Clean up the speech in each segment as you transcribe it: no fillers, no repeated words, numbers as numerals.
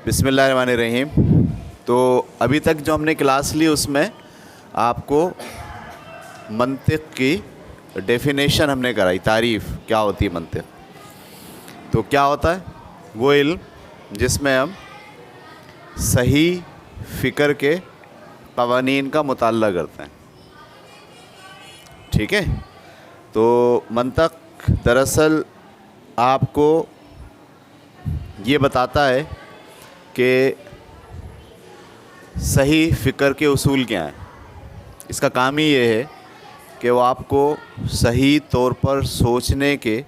बिस्मिल्लाहिर्रहमानिर्रहीम। तो अभी तक जो हमने क्लास ली उसमें आपको मंतिक़ की डेफिनेशन हमने कराई, तारीफ़ क्या होती है मंतिक़। तो क्या होता है वो इल्म जिसमें हम सही फ़िक्र के क़वानीन का मुताल्ला करते हैं। ठीक है, तो मंतिक़ दरअसल आपको ये बताता है कि सही फ़िक्र के उसूल क्या हैं। इसका काम ही ये है कि वो आपको सही तौर पर सोचने के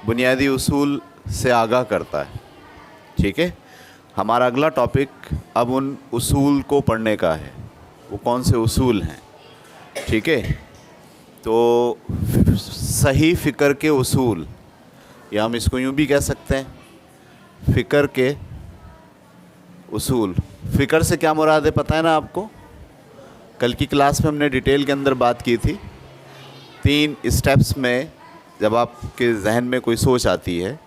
बुनियादी उसूल से आगाह करता है। ठीक है, हमारा अगला टॉपिक अब उन उसूल को पढ़ने का है। वो कौन से उसूल हैं? ठीक है, तो सही फ़िक्र के उसूल, या हम इसको यूँ भी कह सकते हैं फ़िक्र के उसूल। फ़िक्र से क्या मुराद है पता है ना आपको? कल की क्लास में हमने डिटेल के अंदर बात की थी। 3 स्टेप्स में जब आपके जहन में कोई सोच आती है,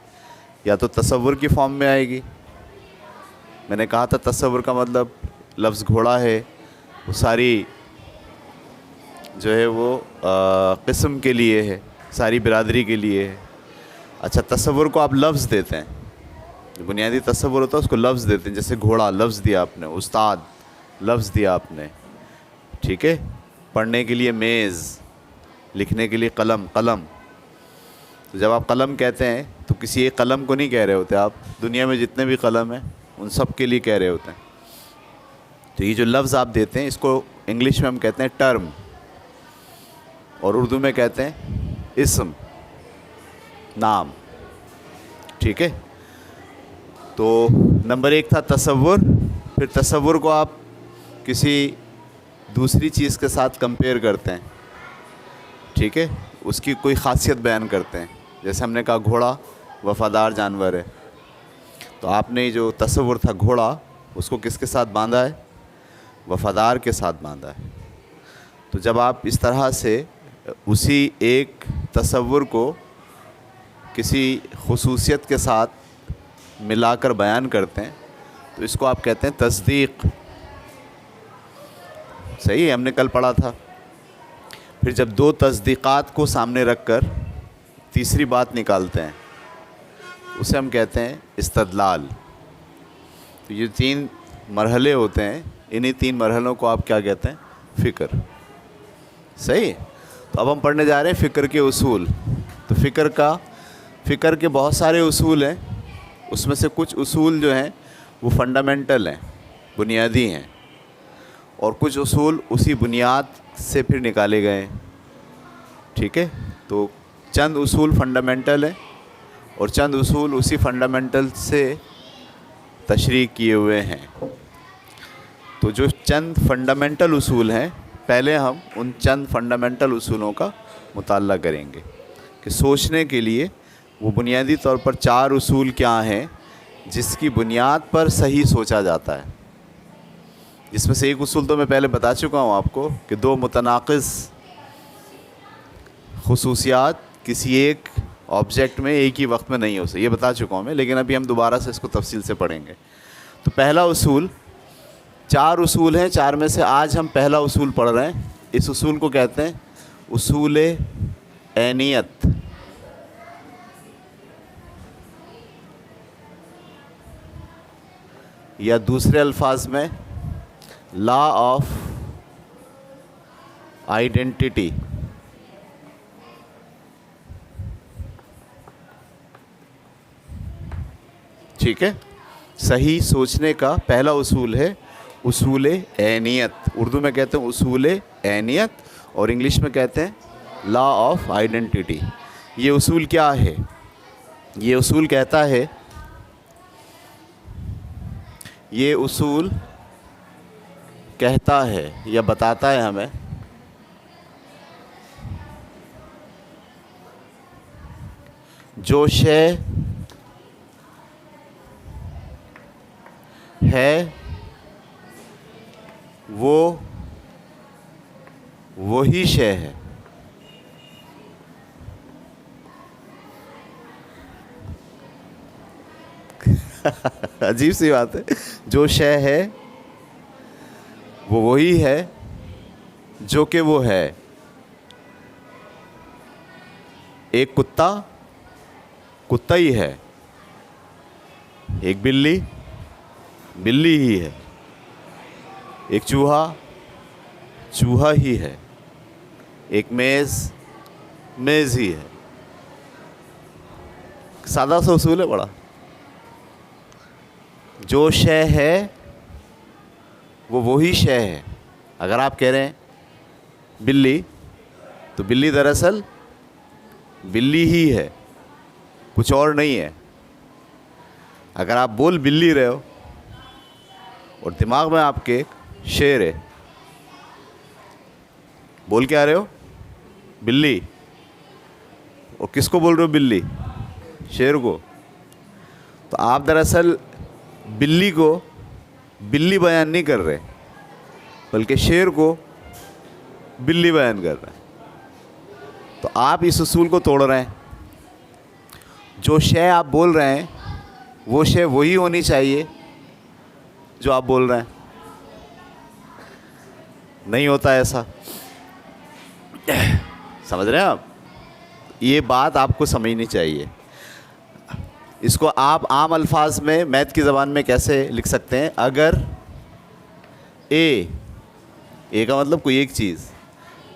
या तो तसव्वुर की फॉर्म में आएगी। मैंने कहा था तसव्वुर का मतलब लफ्ज़ घोड़ा है, वो सारी जो है वो किस्म के लिए है, सारी बिरादरी के लिए है। अच्छा, तसव्वुर को आप लफ्ज़ देते हैं, जो बुनियादी तसव्वुर होता है उसको लफ्ज़ देते हैं। जैसे घोड़ा लफ्ज़ दिया आपने, उस्ताद लफ्ज़ दिया आपने। ठीक है, पढ़ने के लिए मेज़, लिखने के लिए कलम। तो जब आप कलम कहते हैं तो किसी एक कलम को नहीं कह रहे होते आप, दुनिया में जितने भी कलम हैं उन सब के लिए कह रहे होते हैं। तो ये जो लफ्ज़ आप देते हैं इसको इंग्लिश में हम कहते हैं टर्म, और उर्दू में कहते हैं इस्म, नाम। ठीक है, तो नंबर 1 था तसव्वुर। फिर तसव्वुर को आप किसी दूसरी चीज़ के साथ कंपेयर करते हैं। ठीक है, उसकी कोई ख़ासियत बयान करते हैं। जैसे हमने कहा घोड़ा वफ़ादार जानवर है, तो आपने जो तसव्वुर था घोड़ा, उसको किसके साथ बांधा है? वफ़ादार के साथ बांधा है। तो जब आप इस तरह से उसी एक तसव्वुर को किसी खुसूसियत के साथ मिलाकर बयान करते हैं तो इसको आप कहते हैं तस्दीक़। सही है, हमने कल पढ़ा था। फिर जब 2 तस्दीक़ात को सामने रखकर तीसरी बात निकालते हैं उसे हम कहते हैं इस्तदलाल। तो ये 3 मरहले होते हैं, इन्हीं 3 मरहलों को आप क्या कहते हैं? फ़िक्र। सही। तो अब हम पढ़ने जा रहे हैं फ़िक्र के उसूल। तो फ़िक्र के बहुत सारे उसूल हैं। उसमें से कुछ उसूल जो हैं वो फंडामेंटल हैं, बुनियादी हैं, और कुछ उसूल उसी बुनियाद से फिर निकाले गए हैं। ठीक है, तो चंद उसूल फंडामेंटल हैं और चंद उसूल उसी फंडामेंटल से तशरीह किए हुए हैं। तो जो चंद फंडामेंटल उसूल हैं, पहले हम उन चंद फंडामेंटल उसूलों का मुताल्ला करेंगे कि सोचने के लिए वो बुनियादी तौर पर 4 उसूल क्या हैं जिसकी बुनियाद पर सही सोचा जाता है। जिसमें से एक उसूल तो मैं पहले बता चुका हूँ आपको कि 2 मुतनाक़िज़ खुसूसियात किसी एक ऑब्जेक्ट में एक ही वक्त में नहीं हो सकती, ये बता चुका हूँ मैं, लेकिन अभी हम दोबारा से इसको तफसील से पढ़ेंगे। तो पहला उसूल, 4 उसूल हैं, 4 में से आज हम पहला उसूल पढ़ रहे हैं। इस उसूल को कहते हैं उसूल ऐनियत। या दूसरे अल्फाज में लॉ ऑफ आइडेंटिटी। ठीक है, सही सोचने का पहला उसूल है उसूल ऐनियत। उर्दू में कहते हैं उसूल ऐनियत और इंग्लिश में कहते हैं लॉ ऑफ आइडेंटिटी। ये उसूल क्या है? ये उसूल कहता है, ये उसूल कहता है या बताता है हमें जो शय है वो वही शय है। अजीब सी बात है। जो शय है वो वही है जो कि वो है। एक कुत्ता कुत्ता ही है, एक बिल्ली बिल्ली ही है, एक चूहा चूहा ही है, एक मेज़ मेज़ ही है। सादा सा उसूल है बड़ा। जो शय है वो वही शय है। अगर आप कह रहे हैं बिल्ली, तो बिल्ली दरअसल बिल्ली ही है, कुछ और नहीं है। अगर आप बोल बिल्ली रहे हो और दिमाग में आपके एक शेर है, बोल क्या रहे हो? बिल्ली। और किसको बोल रहे हो बिल्ली? शेर को। तो आप दरअसल बिल्ली को बिल्ली बयान नहीं कर रहे, बल्कि शेर को बिल्ली बयान कर रहे हैं। तो आप इस उसूल को तोड़ रहे हैं। जो शय आप बोल रहे हैं वो शय वही होनी चाहिए जो आप बोल रहे हैं। नहीं होता ऐसा। समझ रहे हैं आप? ये बात आपको समझनी चाहिए। इसको आप आम अल्फाज में मैथ की ज़बान में कैसे लिख सकते हैं? अगर ए का मतलब कोई एक चीज़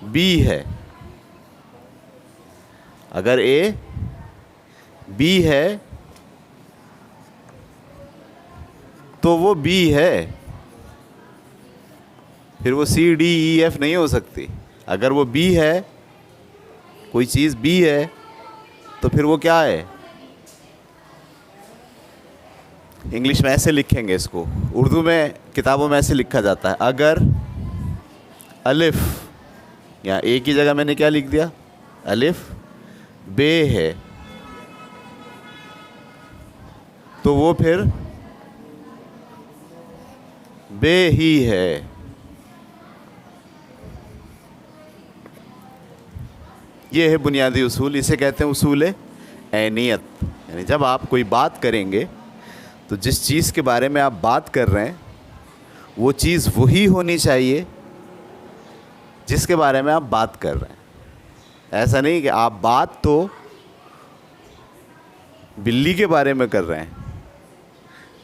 बी है, अगर ए बी है तो वो बी है, फिर वो सी डी ई एफ नहीं हो सकती। अगर वो बी है, कोई चीज़ बी है, तो फिर वो क्या है? इंग्लिश में ऐसे लिखेंगे इसको, उर्दू में किताबों में ऐसे लिखा जाता है। अगर अलिफ, यहाँ ए की जगह मैंने क्या लिख दिया? अलिफ बे है, तो वो फिर बे ही है। ये है बुनियादी उसूल। इसे कहते हैं उसूल ऐनियत। यानी जब आप कोई बात करेंगे तो जिस चीज़ के बारे में आप बात कर रहे हैं वो चीज़ वही होनी चाहिए जिसके बारे में आप बात कर रहे हैं। ऐसा नहीं कि आप बात तो बिल्ली के बारे में कर रहे हैं,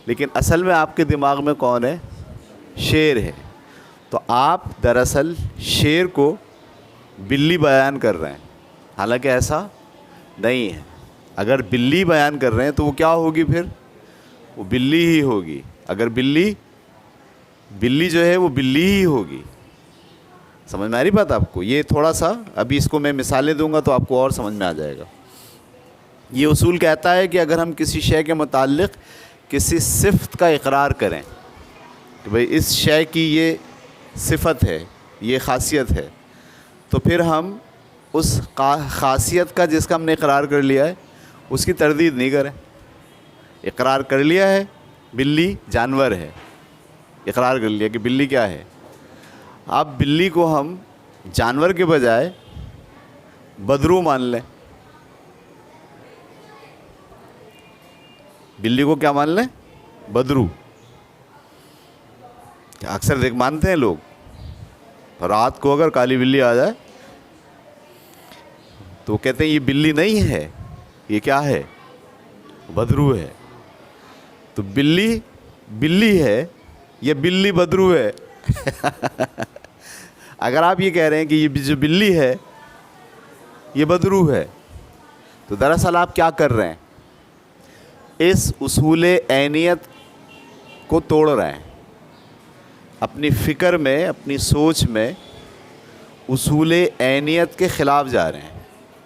लेकिन असल में आपके दिमाग में कौन है? शेर है। तो आप दरअसल शेर को बिल्ली बयान कर रहे हैं, हालांकि ऐसा नहीं है। अगर बिल्ली बयान कर रहे हैं तो वो क्या होगी? फिर वो बिल्ली ही होगी। अगर बिल्ली जो है वो बिल्ली ही होगी। समझ में आ रही बात आपको? ये थोड़ा सा अभी इसको मैं मिसालें दूंगा तो आपको और समझ में आ जाएगा। ये उसूल कहता है कि अगर हम किसी शय के मुताल्लिक़ किसी सिफ़त का इकरार करें कि भाई इस शय की ये सिफ़त है, ये ख़ासियत है, तो फिर हम उस ख़ासियत का जिसका हमने इकरार कर लिया है उसकी तरदीद नहीं करें। इकरार कर लिया है बिल्ली जानवर है, इकरार कर लिया कि बिल्ली क्या है। अब बिल्ली को हम जानवर के बजाय बदरू मान लें। बिल्ली को क्या मान लें? बदरू। अक्सर मानते हैं लोग। रात को अगर काली बिल्ली आ जाए तो कहते हैं ये बिल्ली नहीं है, ये क्या है? बदरू है। तो बिल्ली बिल्ली है या बिल्ली बदरू है? अगर आप ये कह रहे हैं कि ये जो बिल्ली है ये बदरू है, तो दरअसल आप क्या कर रहे हैं? इस उसूल ऐनियत को तोड़ रहे हैं। अपनी फ़िक्र में, अपनी सोच में उसूल ऐनियत के ख़िलाफ़ जा रहे हैं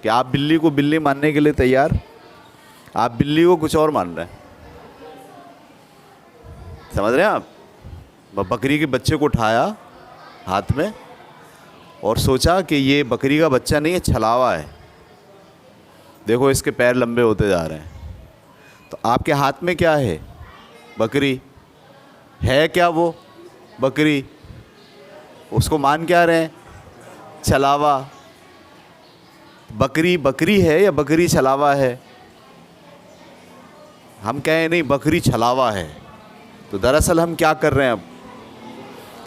कि आप बिल्ली को बिल्ली मानने के लिए तैयार, आप बिल्ली को कुछ और मान रहे हैं। समझ रहे हैं आप? बकरी के बच्चे को उठाया हाथ में और सोचा कि ये बकरी का बच्चा नहीं है, छलावा है। देखो इसके पैर लंबे होते जा रहे हैं। तो आपके हाथ में क्या है? बकरी है। क्या वो बकरी? उसको मान क्या रहे हैं? छलावा। बकरी बकरी है या बकरी छलावा है? हम कहें नहीं बकरी छलावा है। तो दरअसल हम क्या कर रहे हैं, अब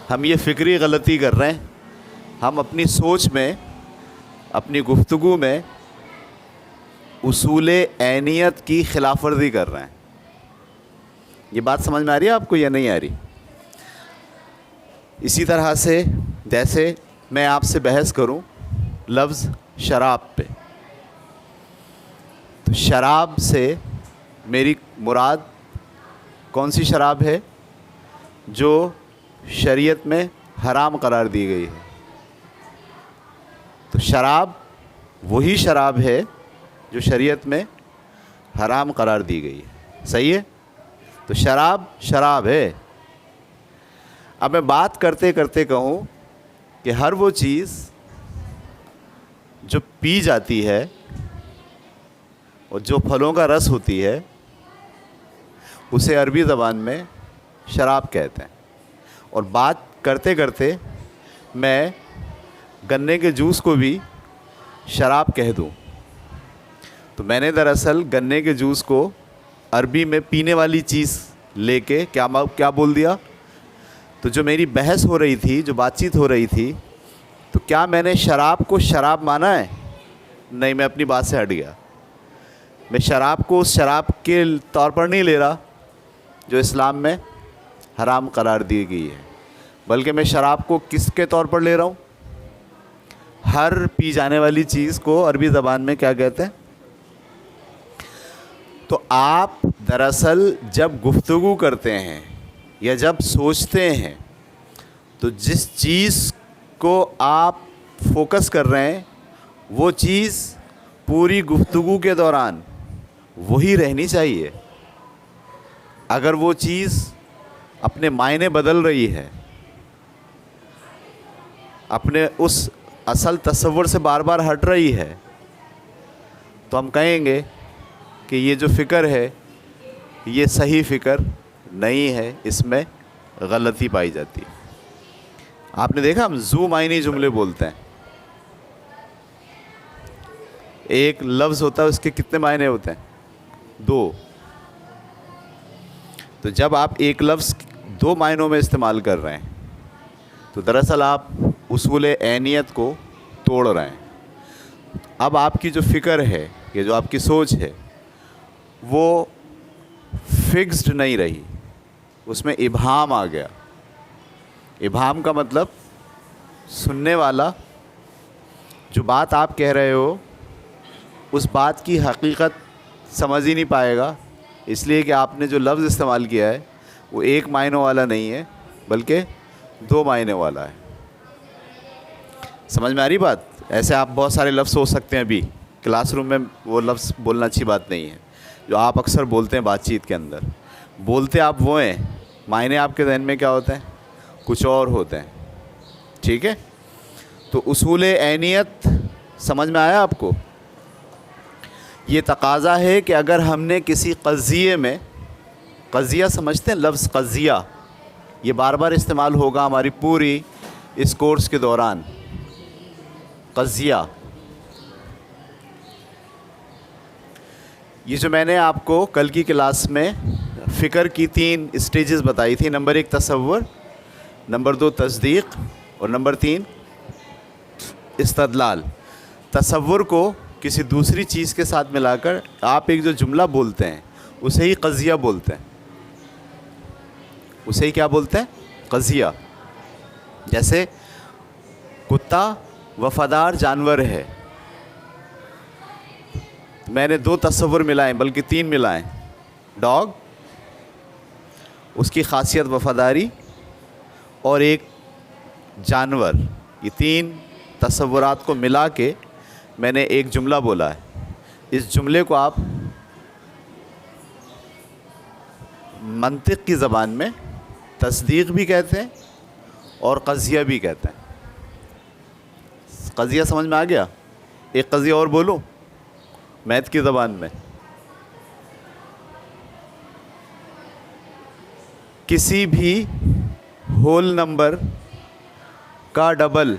हम ये फ़िक्री गलती कर रहे हैं, हम अपनी सोच में, अपनी गुफ्तगू में उसूले ऐनियत की खिलाफ वर्जी कर रहे हैं। ये बात समझ में आ रही है आपको या नहीं आ रही? इसी तरह से जैसे मैं आपसे बहस करूं लफ्ज़ शराब पे, तो शराब से मेरी मुराद कौन सी शराब है जो शरीयत में हराम करार दी गई है। तो शराब वही शराब है जो शरीयत में हराम करार दी गई है, सही है? तो शराब शराब है। अब मैं बात करते करते कहूँ कि हर वो चीज़ जो पी जाती है और जो फलों का रस होती है उसे अरबी ज़बान में शराब कहते हैं। और बात करते करते मैं गन्ने के जूस को भी शराब कह दूं, तो मैंने दरअसल गन्ने के जूस को अरबी में पीने वाली चीज़ लेके क्या बोल दिया। तो जो मेरी बहस हो रही थी, जो बातचीत हो रही थी, तो क्या मैंने शराब को शराब माना है? नहीं, मैं अपनी बात से हट गया। मैं शराब को उस शराब के तौर पर नहीं ले रहा जो इस्लाम में हराम करार दी गई है, बल्कि मैं शराब को किसके तौर पर ले रहा हूँ? हर पी जाने वाली चीज़ को अरबी ज़बान में क्या कहते हैं? तो आप दरअसल जब गुफ्तगू करते हैं या जब सोचते हैं, तो जिस चीज़ को आप फोकस कर रहे हैं वो चीज़ पूरी गुफ्तगू के दौरान वही रहनी चाहिए। अगर वो चीज़ अपने मायने बदल रही है, अपने उस असल तस्वुर से बार बार हट रही है, तो हम कहेंगे कि ये जो फ़िक्र है ये सही फ़िक्र नहीं है, इसमें गलती पाई जाती है। आपने देखा हम ज़ू मायनी जुमले बोलते हैं, एक लफ्ज़ होता है उसके कितने मायने होते हैं? 2। तो जब आप एक लफ्ज़ 2 मायनों में इस्तेमाल कर रहे हैं तो दरअसल आप उसूल ऐनियत को तोड़ रहे हैं। अब आपकी जो फ़िक्र है, ये जो आपकी सोच है, वो फिक्स्ड नहीं रही, उसमें इब्हाम आ गया। इब्हाम का मतलब सुनने वाला जो बात आप कह रहे हो उस बात की हकीकत समझ ही नहीं पाएगा, इसलिए कि आपने जो लफ्ज़ इस्तेमाल किया है वो 1 मायनों वाला नहीं है बल्कि 2 मायने वाला है। समझ में आ रही बात? ऐसे आप बहुत सारे लफ्ज़ हो सकते हैं, अभी क्लासरूम में वो लफ्ज़ बोलना अच्छी बात नहीं है जो आप अक्सर बोलते हैं बातचीत के अंदर। बोलते आप वो हैं, मायने आपके ज़हन में क्या होते हैं? कुछ और होते हैं। ठीक है? तो उसूल ऐनियत समझ में आया आपको? ये तकाज़ा है कि अगर हमने किसी क़ज़िये में, क़ज़िया समझते हैं लफ्ज़ क़ज़िया, ये बार बार इस्तेमाल होगा हमारी पूरी इस कोर्स के दौरान। क़ज़िया, ये जो मैंने आपको कल की क्लास में फ़िक्र की 3 स्टेजेस बताई थी, नंबर 1 तसव्वुर, नंबर 2 तस्दीक़ और नंबर 3 इस्तदलाल। तसव्वुर को किसी दूसरी चीज़ के साथ मिलाकर आप एक जो जुमला बोलते हैं उसे ही क़ज़िया बोलते हैं। उसे ही क्या बोलते हैं? क़ज़िया। जैसे कुत्ता वफ़ादार जानवर है, मैंने 2 तस्वुर मिलाएं, बल्कि 3 मिलाएं। डॉग, उसकी ख़ासियत वफ़ादारी, और एक जानवर, ये 3 तस्वुरात को मिला के मैंने एक जुमला बोला है। इस जुमले को आप मंतिक़ की ज़बान में तस्दीक़ भी कहते हैं और क़ज़िया भी कहते हैं। क़ज़िया समझ में आ गया? एक क़ज़िया और बोलूं मैथ की ज़बान में। किसी भी होल नंबर का डबल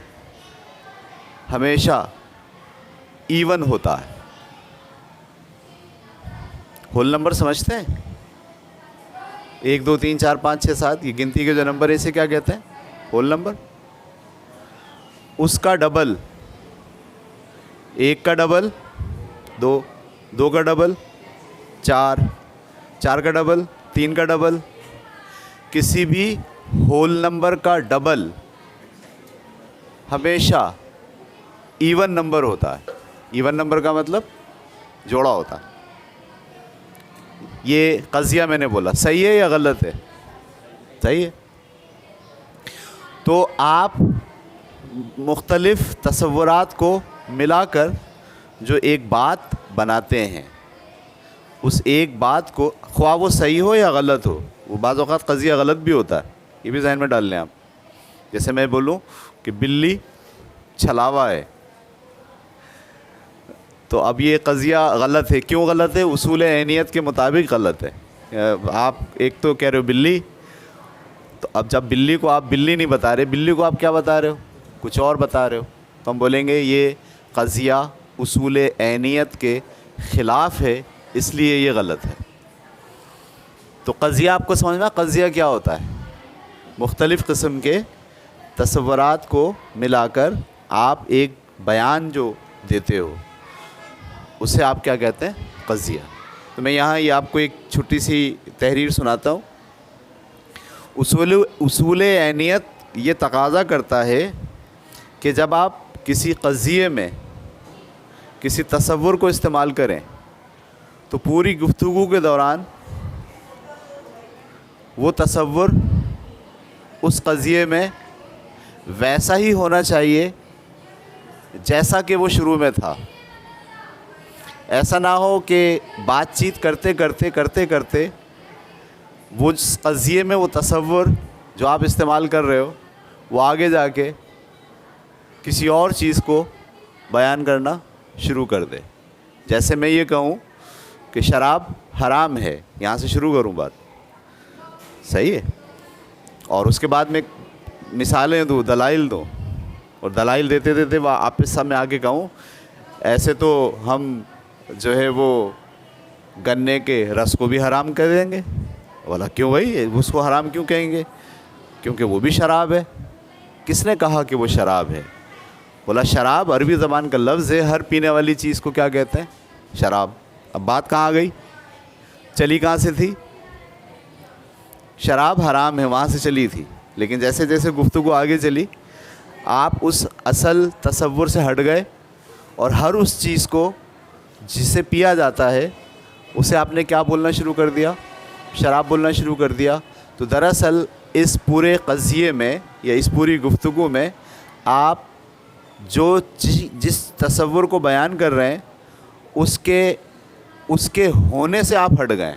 हमेशा इवन होता है। होल नंबर समझते हैं? 1 2 3 4 5 6 7 ये गिनती के जो नंबर है इसे क्या कहते हैं? Whole number. उसका डबल, 1 का डबल 2, 2 का डबल 4, 4 का डबल 3 का डबल। किसी भी होल नंबर का डबल हमेशा इवन नंबर होता है। इवन नंबर का मतलब जोड़ा होता है। ये कज़िया मैंने बोला, सही है या गलत है? सही है। तो आप मुख्तलिफ़ तसव्वुरात को मिलाकर जो एक बात बनाते हैं, उस एक बात को ख्वाह वो सही हो या गलत हो, वो बाज़ औक़ात कज़िया गलत भी होता है, ये भी ज़हन में डाल लें आप। जैसे मैं बोलूँ कि बिल्ली छलावा है, तो अब ये कज़िया गलत है। क्यों गलत है? उसूल ऐनियत के मुताबिक गलत है। आप एक तो कह रहे हो बिल्ली, तो अब जब बिल्ली को आप बिल्ली नहीं बता रहे, बिल्ली को आप क्या बता रहे हो? कुछ और बता रहे हो, तो हम बोलेंगे ये कज़िया उसूल ऐनियत के ख़िलाफ़ है, इसलिए ये गलत है। तो कज़िया आपको समझ में, कज़िया क्या होता है? मुख्तलिफ़ किस्म के तसव्वुरात को मिलाकर आप एक बयान जो देते हो उसे आप क्या कहते हैं? कज़िया। तो मैं यहाँ ये आपको एक छोटी सी तहरीर सुनाता हूँ। उसूल ऐनियत ये तकाज़ा करता है कि जब आप किसी कज़िये में किसी तसव्वुर को इस्तेमाल करें तो पूरी गुफ्तगू के दौरान वो तसव्वुर उस कज़िये में वैसा ही होना चाहिए जैसा कि वो शुरू में था। ऐसा ना हो कि बातचीत करते करते वो कज़िये में वो तसव्वुर जो आप इस्तेमाल कर रहे हो वो आगे जाके किसी और चीज़ को बयान करना शुरू कर दे। जैसे मैं ये कहूँ कि शराब हराम है, यहाँ से शुरू करूँ बात, सही है, और उसके बाद में मिसालें दूँ, दलाइल दूँ, और दलाइल देते देते वापस मैं आगे कहूँ ऐसे तो हम जो है वो गन्ने के रस को भी हराम कर देंगे। बोला क्यों भाई, उसको हराम क्यों कहेंगे? क्योंकि वो भी शराब है। किसने कहा कि वो शराब है? बोला शराब अरबी ज़बान का लफ्ज़ है, हर पीने वाली चीज़ को क्या कहते हैं? शराब। अब बात कहाँ आ गई, चली कहाँ से थी? शराब हराम है वहाँ से चली थी, लेकिन जैसे जैसे गुफ्तगू आगे चली आप उस असल तसव्वुर से हट गए और हर उस चीज़ को जिसे पिया जाता है उसे आपने क्या बोलना शुरू कर दिया? शराब बोलना शुरू कर दिया। तो दरअसल इस पूरे कज़िये में या इस पूरी गुफ्तगू में आप जो जिस तसव्वुर को बयान कर रहे हैं उसके होने से आप हट गए।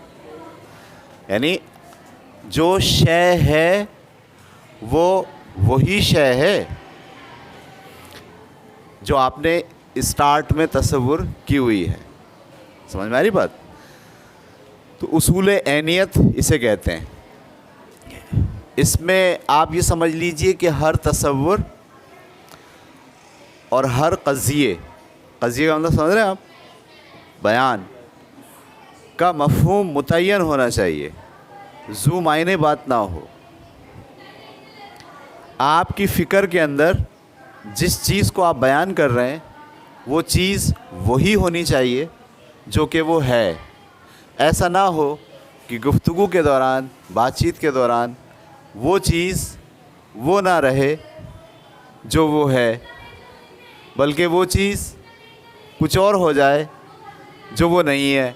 यानी जो शय है वो वही शय है जो आपने स्टार्ट में तसव्वुर की हुई है। समझ में आ रही बात? तो उसूल ऐनियत इसे कहते हैं। इसमें आप ये समझ लीजिए कि हर तसव्वुर और हर कज़िये का मतलब समझ रहे हैं आप? बयान का मफ़हूम मुतय्यन होना चाहिए, ज़ू मायने बात ना हो। आपकी फ़िक्र के अंदर जिस चीज़ को आप बयान कर रहे हैं वो चीज़ वही होनी चाहिए जो कि वो है। ऐसा ना हो कि गुफ्तगू के दौरान, बातचीत के दौरान वो चीज़ वो ना रहे जो वो है, बल्कि वो चीज़ कुछ और हो जाए जो वो नहीं है।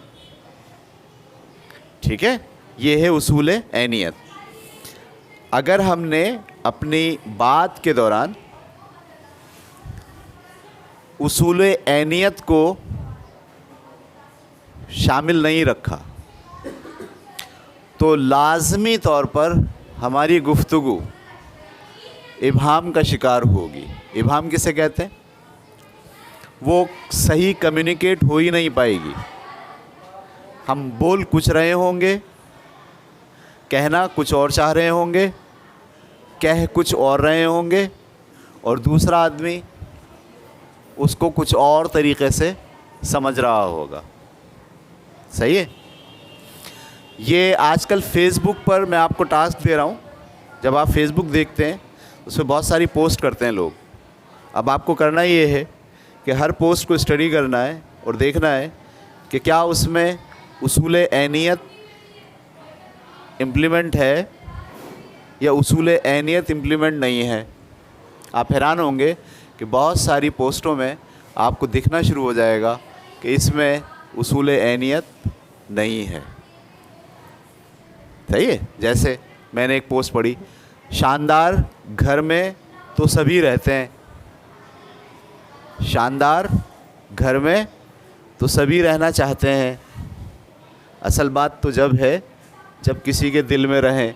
ठीक है, ये है उसूल ऐनियत। अगर हमने अपनी बात के दौरान उसूल ऐनियत को शामिल नहीं रखा तो लाज़मी तौर पर हमारी गुफ्तगू इबहाम का शिकार होगी। इबहाम किसे कहते हैं? वो सही कम्युनिकेट हो ही नहीं पाएगी। हम बोल कुछ रहे होंगे, कहना कुछ और चाह रहे होंगे, कह कुछ और रहे होंगे, और दूसरा आदमी उसको कुछ और तरीक़े से समझ रहा होगा। सही है? ये आजकल फेसबुक पर मैं आपको टास्क दे रहा हूँ, जब आप फेसबुक देखते हैं उसमें बहुत सारी पोस्ट करते हैं लोग। अब आपको करना ये है कि हर पोस्ट को स्टडी करना है और देखना है कि क्या उसमें उसूल ऐनियत इम्प्लीमेंट है या उसूल ऐनियत इम्प्लीमेंट नहीं है। आप हैरान होंगे कि बहुत सारी पोस्टों में आपको दिखना शुरू हो जाएगा कि इसमें उसूल ऐनियत नहीं है। सही है। जैसे मैंने एक पोस्ट पढ़ी, शानदार घर में तो सभी रहते हैं, शानदार घर में तो सभी रहना चाहते हैं, असल बात तो जब है जब किसी के दिल में रहें।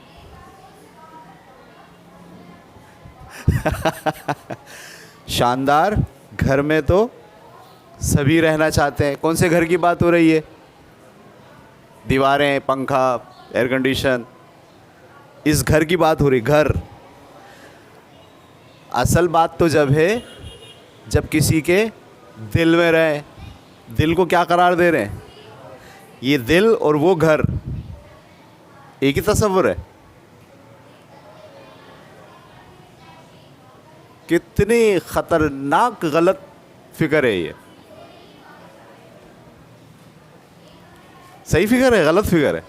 शानदार घर में तो सभी रहना चाहते हैं। कौन से घर की बात हो रही है? दीवारें, पंखा, एयर कंडीशन, इस घर की बात हो रही। घर, असल बात तो जब है जब किसी के दिल में रहे। दिल को क्या करार दे रहे हैं? ये दिल और वो घर एक ही तस्वुर है। कितनी खतरनाक गलत फिक्र है ये। सही फिक्र है, गलत फिक्र है।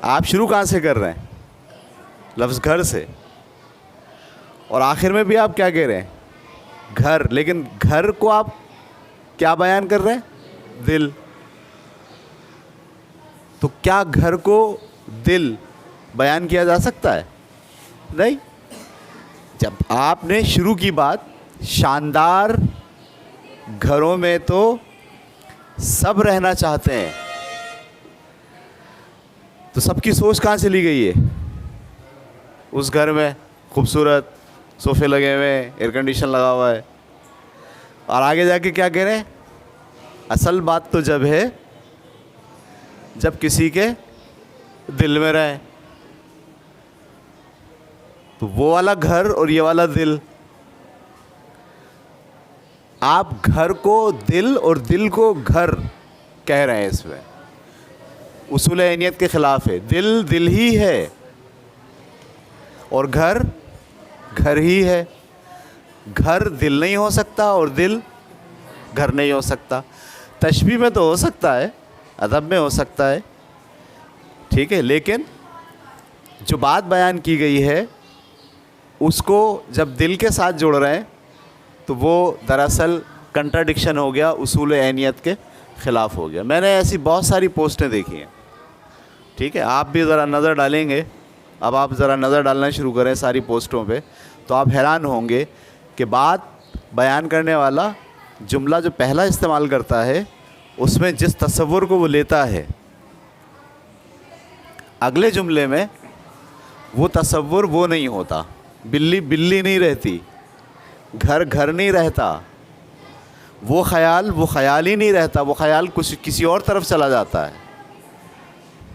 आप शुरू कहाँ से कर रहे हैं? लफ्ज़ घर से, और आखिर में भी आप क्या कह रहे हैं? घर। लेकिन घर को आप क्या बयान कर रहे हैं? दिल। तो क्या घर को दिल बयान किया जा सकता है? नहीं। जब आपने शुरू की बात शानदार घरों में तो सब रहना चाहते हैं, तो सबकी सोच कहाँ से ली गई है? उस घर में खूबसूरत सोफ़े लगे हुए हैं, एयर कंडीशन लगा हुआ है, और आगे जाके क्या कह रहे हैं? असल बात तो जब है जब किसी के दिल में रहे। तो वो वाला घर और ये वाला दिल, आप घर को दिल और दिल को घर कह रहे हैं। इसमें उसूल ऐनियत के ख़िलाफ़ है। दिल दिल ही है और घर घर ही है। घर दिल नहीं हो सकता और दिल घर नहीं हो सकता। तशबीह में तो हो सकता है, अदब में हो सकता है, ठीक है, लेकिन जो बात बयान की गई है उसको जब दिल के साथ जोड़ रहे हैं तो वो दरअसल कंट्राडिक्शन हो गया, उसूल ऐनियत के ख़िलाफ़ हो गया। मैंने ऐसी बहुत सारी पोस्टें देखी हैं, ठीक है। आप भी ज़रा नज़र डालेंगे, अब आप ज़रा नज़र डालना शुरू करें सारी पोस्टों पे, तो आप हैरान होंगे कि बात बयान करने वाला जुमला जो पहला इस्तेमाल करता है उसमें जिस तस्वुर को वो लेता है, अगले जुमले में वो तस्वुर वो नहीं होता। बिल्ली बिल्ली नहीं रहती, घर घर नहीं रहता, वो ख़याल ही नहीं रहता, वो ख़याल कुछ किसी और तरफ चला जाता है।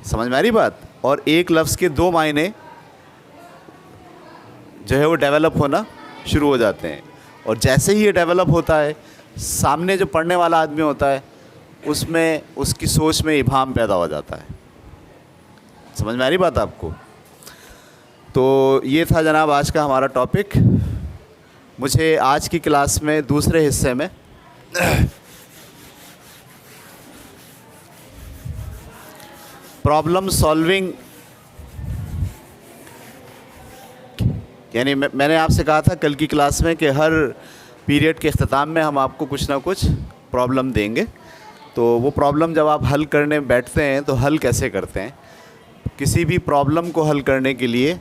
समझ में आ रही बात? और एक लफ्ज़ के दो मायने जो है वो डेवलप होना शुरू हो जाते हैं, और जैसे ही ये डेवलप होता है, सामने जो पढ़ने वाला आदमी होता है उसमें उसकी सोच में इबाहम पैदा हो जाता है। समझ में आ रही बात आपको? तो ये था जनाब आज का हमारा टॉपिक। मुझे आज की क्लास में दूसरे हिस्से में प्रॉब्लम सॉल्विंग, यानी मैंने आपसे कहा था कल की क्लास में कि हर पीरियड के अख्ताम में हम आपको कुछ ना कुछ प्रॉब्लम देंगे। तो वो प्रॉब्लम जब आप हल करने बैठते हैं तो हल कैसे करते हैं? किसी भी प्रॉब्लम को हल करने के लिए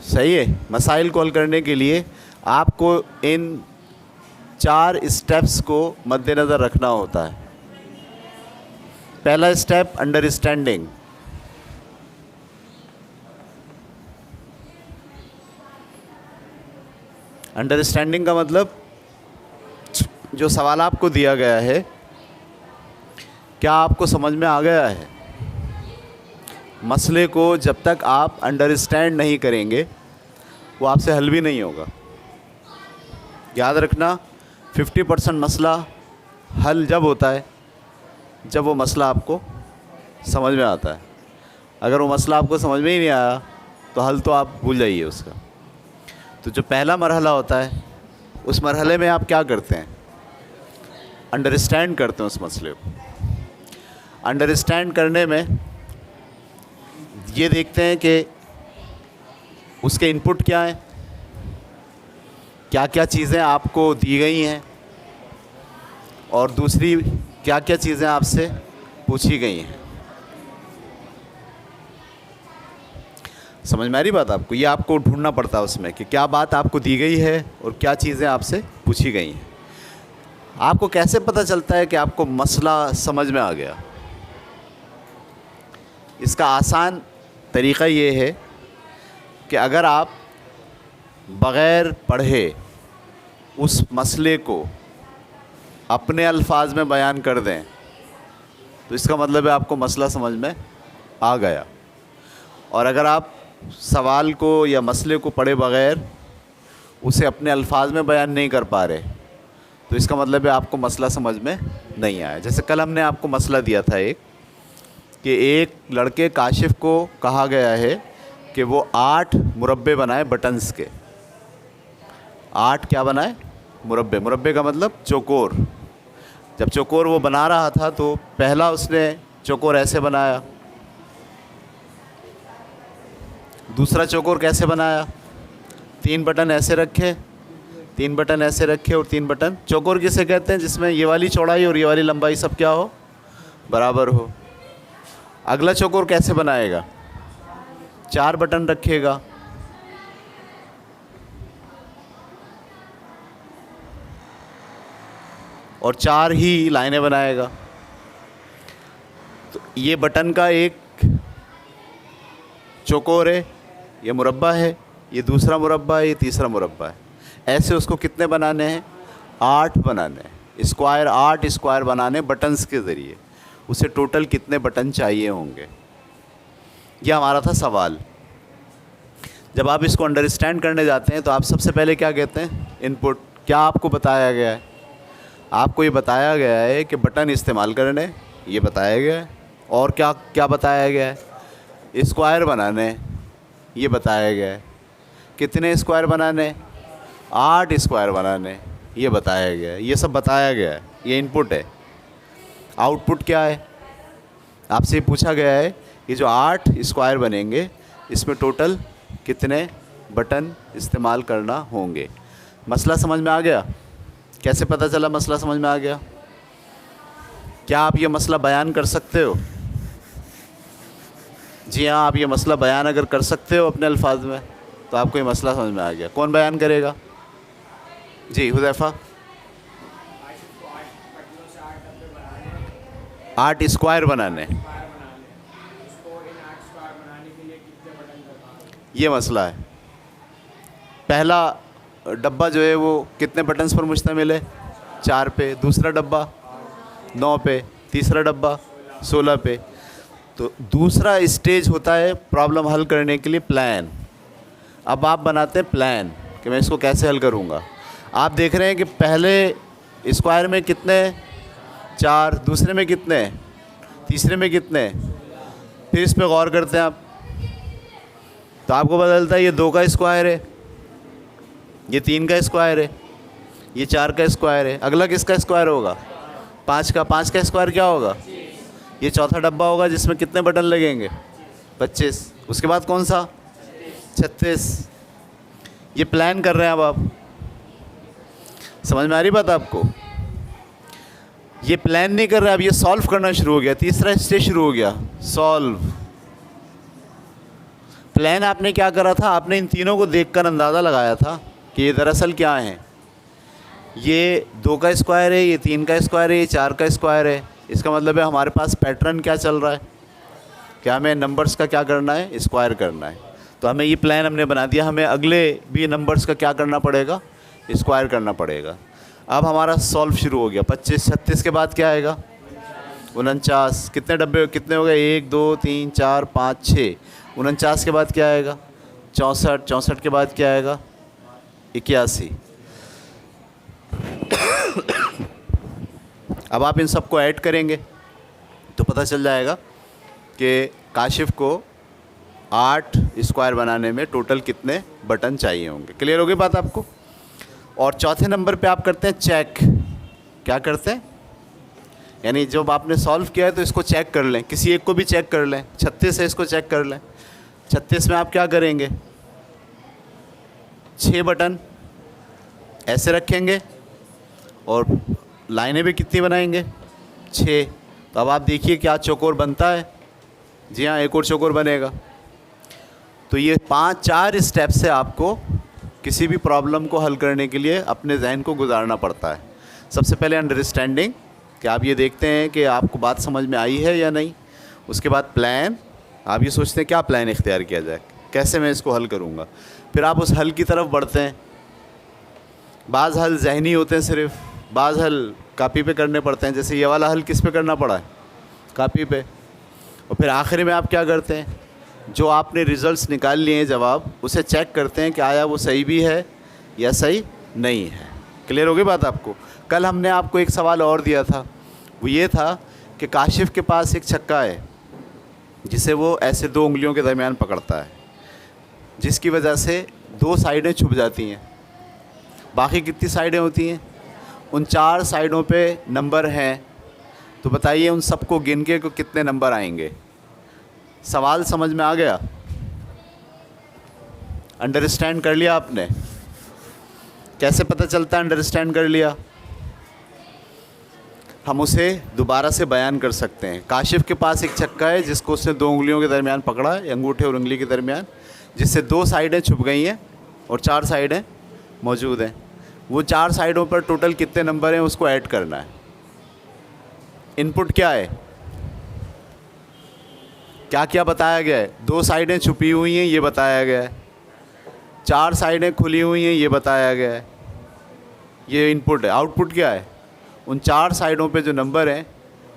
सही है, मसाइल को हल करने के लिए आपको इन 4 स्टेप्स को मद्देनज़र रखना होता है। पहला स्टेप अंडरस्टैंडिंग। अंडरस्टैंडिंग का मतलब जो सवाल आपको दिया गया है क्या आपको समझ में आ गया है? मसले को जब तक आप अंडरस्टैंड नहीं करेंगे वो आपसे हल भी नहीं होगा। याद रखना, 50% मसला हल जब होता है जब वो मसला आपको समझ में आता है। अगर वो मसला आपको समझ में ही नहीं आया तो हल तो आप भूल जाइए उसका। तो जो पहला मरहला होता है उस मरहले में आप क्या करते हैं, अंडरस्टैंड करते हैं उस मसले को। अंडरस्टैंड करने में ये देखते हैं कि उसके इनपुट क्या हैं, क्या क्या चीज़ें आपको दी गई हैं और दूसरी क्या क्या चीज़ें आपसे पूछी गई हैं। समझ में आ रही बात आपको? ये आपको ढूंढना पड़ता है उसमें कि क्या बात आपको दी गई है और क्या चीज़ें आपसे पूछी गई हैं। आपको कैसे पता चलता है कि आपको मसला समझ में आ गया? इसका आसान तरीक़ा ये है कि अगर आप बग़ैर पढ़े उस मसले को अपने अल्फाज में बयान कर दें तो इसका मतलब है आपको मसला समझ में आ गया। और अगर आप सवाल को या मसले को पढ़े बग़ैर उसे अपने अल्फाज में बयान नहीं कर पा रहे तो इसका मतलब है आपको मसला समझ में नहीं आया। जैसे कल हमने आपको मसला दिया था कि एक लड़के काशिफ को कहा गया है कि वो 8 मुरब्बे बनाए बटन्स के। 8 क्या बनाए? मुरब्बे। मुरब्बे का मतलब चौकोर। जब चौकोर वो बना रहा था तो पहला उसने चौकोर ऐसे बनाया, दूसरा चौकोर कैसे बनाया, 3 बटन ऐसे रखे, 3 बटन ऐसे रखे और 3 बटन। चौकोर किसे कहते हैं? जिसमें ये वाली चौड़ाई और ये वाली लंबाई सब क्या हो, बराबर हो। अगला चौकोर कैसे बनाएगा? 4 बटन रखेगा, और 4 ही लाइनें बनाएगा। तो ये बटन का एक चौकोर है, ये मुरब्बा है, ये दूसरा मुरब्बा है, ये तीसरा मुरब्बा है। ऐसे उसको कितने बनाने हैं? 8 बनाने हैं। स्क्वायर 8 स्क्वायर बनाने बटन्स के ज़रिए। उसे टोटल कितने बटन चाहिए होंगे? ये हमारा था सवाल। जब आप इसको अंडरस्टैंड करने जाते हैं तो आप सबसे पहले क्या कहते हैं? इनपुट। क्या आपको बताया गया है? आपको ये बताया गया है कि बटन इस्तेमाल करने, ये बताया गया है। और क्या क्या बताया गया है? स्क्वायर बनाने, ये बताया गया है। कितने स्क्वायर बनाने? 8 स्क्वायर बनाने, ये बताया गया है। ये सब बताया गया है, ये इनपुट है। आउटपुट क्या है? आपसे पूछा गया है कि जो 8 स्क्वायर बनेंगे इसमें टोटल कितने बटन इस्तेमाल करना होंगे। मसला समझ में आ गया? कैसे पता चला मसला समझ में आ गया? क्या आप ये मसला बयान कर सकते हो? जी हाँ, आप ये मसला बयान अगर कर सकते हो अपने अल्फाज में तो आपको ये मसला समझ में आ गया। कौन बयान करेगा? जी हुज़ैफ़ा। 8 स्क्वायर बनाने, ये मसला है। पहला डब्बा जो है वो कितने बटन्स पर मुश्तमिल है? 4 पे। दूसरा डब्बा 9 पे। तीसरा डब्बा 16 पे। तो दूसरा स्टेज होता है प्रॉब्लम हल करने के लिए प्लान। अब आप बनाते हैं प्लान कि मैं इसको कैसे हल करूँगा। आप देख रहे हैं कि पहले स्क्वायर में कितने? 4। दूसरे में कितने? तीसरे में कितने? फिर इस पे गौर करते हैं आप तो आपको पता चलता है ये 2 का स्क्वायर है, ये 3 का स्क्वायर है, ये 4 का स्क्वायर है। अगला किसका स्क्वायर होगा? 5 का। 5 का स्क्वायर क्या होगा? ये चौथा डब्बा होगा जिसमें कितने बटन लगेंगे? 25। उसके बाद कौन सा? 36। ये प्लान कर रहे हैं अब आप। समझ में आ रही बात आपको? ये प्लान नहीं कर रहे, अब ये सॉल्व करना शुरू हो गया। तीसरा स्टेज शुरू हो गया, सॉल्व। प्लान आपने क्या करा था? आपने इन तीनों को देखकर अंदाज़ा लगाया था कि ये दरअसल क्या है। ये 2 का स्क्वायर है, ये 3 का स्क्वायर है, ये 4 का स्क्वायर है। इसका मतलब है हमारे पास पैटर्न क्या चल रहा है? क्या हमें नंबर्स का क्या करना है? स्क्वायर करना है। तो हमें ये प्लान हमने बना दिया। हमें अगले भी नंबर्स का क्या करना पड़ेगा? स्क्वायर करना पड़ेगा। अब हमारा सॉल्व शुरू हो गया। 25। 36 के बाद क्या आएगा? 49। कितने डब्बे कितने हो गए? 1 2 3 4 5 6। 49 के बाद क्या आएगा? 64। 64 के बाद क्या आएगा? 81। अब आप इन सबको ऐड करेंगे तो पता चल जाएगा कि काशिफ को 8 स्क्वायर बनाने में टोटल कितने बटन चाहिए होंगे। क्लियर हो गई बात आपको। और चौथे नंबर पे आप करते हैं चेक। क्या करते हैं, यानी जब आपने सॉल्व किया है तो इसको चेक कर लें, किसी एक को भी चेक कर लें। 36 है, इसको चेक कर लें। 36 में आप क्या करेंगे, 6 बटन ऐसे रखेंगे और लाइनें भी कितनी बनाएंगे, 6। तो अब आप देखिए क्या चौकोर बनता है। जी हाँ, एक और चौकोर बनेगा। तो ये 4 स्टेप से आपको किसी भी प्रॉब्लम को हल करने के लिए अपने जहन को गुजारना पड़ता है। सबसे पहले अंडरस्टैंडिंग, कि आप ये देखते हैं कि आपको बात समझ में आई है या नहीं। उसके बाद प्लान, आप ये सोचते हैं क्या प्लान इख्तियार किया जाए, कैसे मैं इसको हल करूँगा। फिर आप उस हल की तरफ बढ़ते हैं। बाज़ हल ज़हनी होते हैं सिर्फ, बाज़ हल कापी पे करने पड़ते हैं। जैसे ये वाला हल किस पे करना पड़ा है, कापी पे। और फिर आखिर में आप क्या करते हैं, जो आपने रिज़ल्ट्स निकाल लिए हैं जवाब, उसे चेक करते हैं कि आया वो सही भी है या सही नहीं है। क्लियर हो गई बात आपको। कल हमने आपको एक सवाल और दिया था, वो ये था कि काशिफ के पास एक छक्का है जिसे वो ऐसे 2 उंगलियों के दरमियान पकड़ता है, जिसकी वजह से 2 साइडें छुप जाती हैं। बाकी कितनी साइडें होती हैं, उन 4 साइडों पे नंबर हैं। तो बताइए उन सबको गिन के को कितने नंबर आएंगे। सवाल समझ में आ गया, अंडरस्टैंड कर लिया आपने। कैसे पता चलता है अंडरस्टैंड कर लिया, हम उसे दोबारा से बयान कर सकते हैं। काशिफ के पास एक छक्का है जिसको उसने 2 उंगलियों के दरमियान पकड़ा है, अंगूठे और उंगली के दरमियान, जिससे 2 साइडें छुप गई हैं और 4 साइडें मौजूद हैं। वो 4 साइडों पर टोटल कितने नंबर हैं उसको ऐड करना है। इनपुट क्या है, क्या क्या बताया गया है। 2 साइडें छुपी हुई हैं ये बताया गया है, 4 साइडें खुली हुई हैं ये बताया गया है। ये इनपुट है। आउटपुट क्या है, उन 4 साइडों पे जो नंबर हैं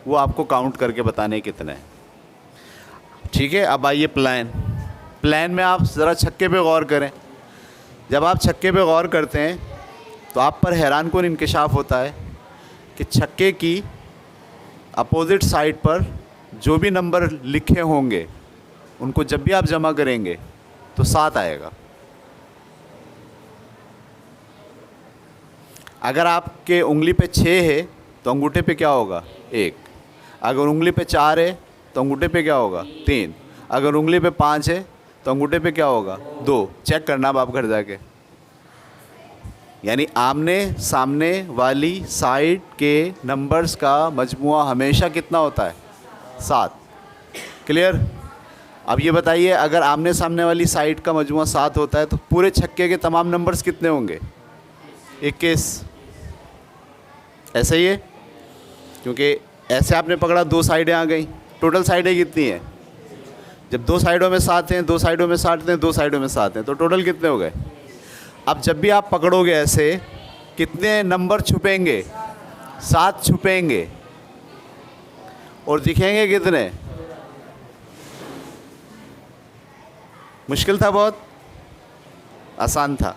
वो आपको काउंट करके बताने कितने हैं। ठीक है। अब आइए प्लान में आप ज़रा छक्के पे गौर करें। जब आप छक्के पे गौर करते हैं तो आप पर हैरानकुन इंकशाफ होता है कि छक्के की अपोजिट साइड पर जो भी नंबर लिखे होंगे उनको जब भी आप जमा करेंगे तो 7 आएगा। अगर आपके उंगली पे 6 है तो अंगूठे पे क्या होगा, 1। अगर उंगली पे 4 है तो अंगूठे पे क्या होगा, 3। अगर उंगली पे 5 है तो अंगूठे पे क्या होगा, 2। चेक करना अब आप घर जाके। यानी आमने सामने वाली साइड के नंबर्स का मजमुआ हमेशा कितना होता है, 7। क्लियर। अब ये बताइए, अगर आमने सामने वाली साइड का मजमुआ 7 होता है तो पूरे छक्के के तमाम नंबर्स कितने होंगे, 21। ऐसा ही है, क्योंकि ऐसे आपने पकड़ा 2 साइडें आ गई। टोटल साइडें कितनी हैं, जब 2 साइडों में 7 हैं, 2 साइडों में 7 हैं, 2 साइडों में 7 हैं, तो टोटल कितने हो गए। अब जब भी आप पकड़ोगे ऐसे कितने नंबर छुपेंगे, 7 छुपेंगे और दिखेंगे कितने। मुश्किल था, बहुत आसान था।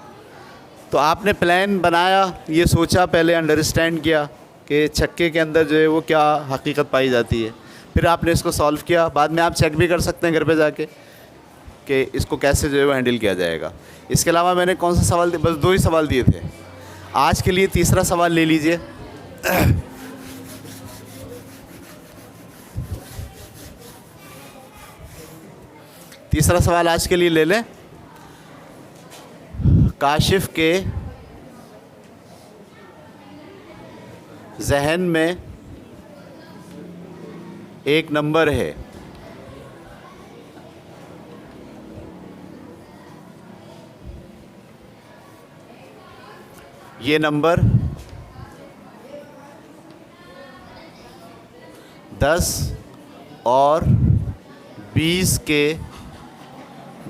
तो आपने प्लान बनाया, ये सोचा, पहले अंडरस्टैंड किया कि छक्के के अंदर जो है वो क्या हकीकत पाई जाती है। फिर आपने इसको सॉल्व किया। बाद में आप चेक भी कर सकते हैं घर पे जाके कि इसको कैसे जो है वो हैंडल किया जाएगा। इसके अलावा मैंने कौन सा सवाल दिए, बस 2 ही सवाल दिए थे। आज के लिए तीसरा सवाल ले लीजिए। तीसरा सवाल आज के लिए ले लें। काशिफ के जहन में एक नंबर है, ये नंबर 10 और 20 के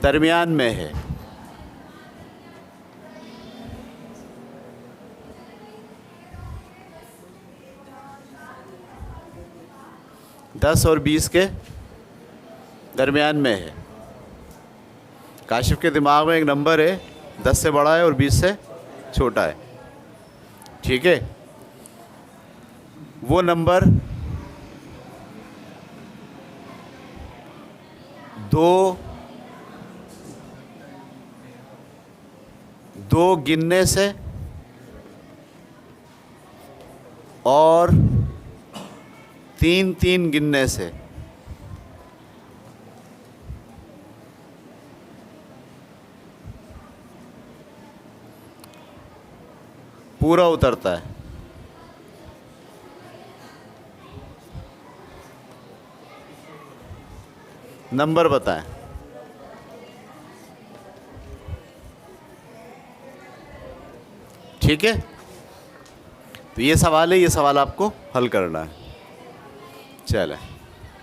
दरमियान में है। दस और 20 के दरमियान में है। काशिफ के दिमाग में एक नंबर है, 10 से बड़ा है और 20 से छोटा है। ठीक है। वो नंबर दो गिनने से और 3 गिनने से पूरा उतरता है। नंबर बताएं। ठीक है, तो ये सवाल है, ये सवाल आपको हल करना है। चलें।